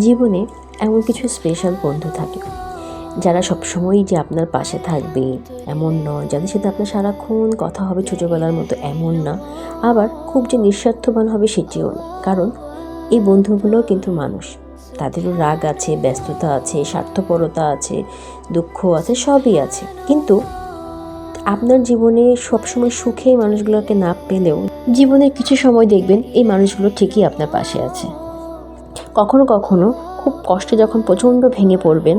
জীবনে এমন কিছু স্পেশাল বন্ধু থাকে যারা সবসময়ই যে আপনার পাশে থাকবে এমন নয়, যাদের সাথে আপনার সারাক্ষণ কথা হবে ছোটোবেলার মতো এমন না, আবার খুব যে নিঃস্বার্থবান হবে সেটিও না। কারণ এই বন্ধুগুলো কিন্তু মানুষ, তাদেরও রাগ আছে, ব্যস্ততা আছে, স্বার্থপরতা আছে, দুঃখ আছে, সবই আছে। কিন্তু আপনার জীবনে সবসময় সুখে এই মানুষগুলোকে না পেলেও জীবনের কিছু সময় দেখবেন এই মানুষগুলো ঠিকই আপনার পাশে আছে। কখনো কখনো খুব কষ্টে যখন প্রচণ্ড ভেঙে পড়বেন,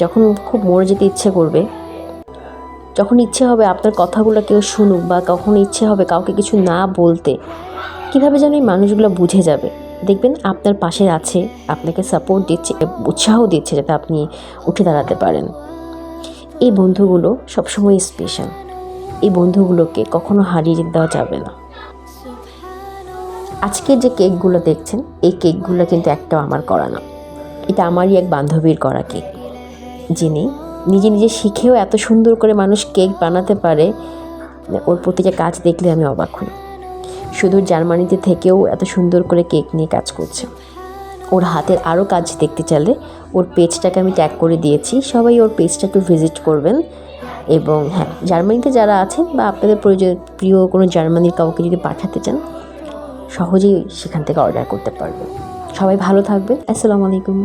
যখন খুব মরে যেতে ইচ্ছে করবে, যখন ইচ্ছে হবে আপনার কথাগুলো কেউ শুনুক, বা কখনো ইচ্ছে হবে কাউকে কিছু না বলতে, কীভাবে যেন এই মানুষগুলো বুঝে যাবে, দেখবেন আপনার পাশে আছে, আপনাকে সাপোর্ট দিচ্ছে, উৎসাহ দিচ্ছে যাতে আপনি উঠে দাঁড়াতে পারেন। এই বন্ধুগুলো সবসময় স্পেশাল। এই বন্ধুগুলোকে কখনো হারিয়ে যেতে দেওয়া যাবে না। আজকের যে কেকগুলো দেখছেন, এই কেকগুলো কিন্তু একটাও আমার করা না, এটা আমারই এক বান্ধবীর করা কেক, যিনি নিজে নিজে শিখেও এত সুন্দর করে মানুষ কেক বানাতে পারে। ওর প্রতিটা কাজ দেখলে আমি অবাক হই। শুধু জার্মানিতে থেকেও এত সুন্দর করে কেক নিয়ে কাজ করছে। ওর হাতের আরও কাজ দেখতে চাইলে ওর পেজটাকে আমি ট্যাগ করে দিয়েছি, সবাই ওর পেজটা একটু ভিজিট করবেন। এবং হ্যাঁ, জার্মানিতে যারা আছেন বা আপনাদের প্রিয় কোনো জার্মানির কাউকে যদি পাঠাতে চান, সহজেই সেখান থেকে অর্ডার করতে পারবেন। সবাই ভালো থাকবেন। আসসালামু আলাইকুম।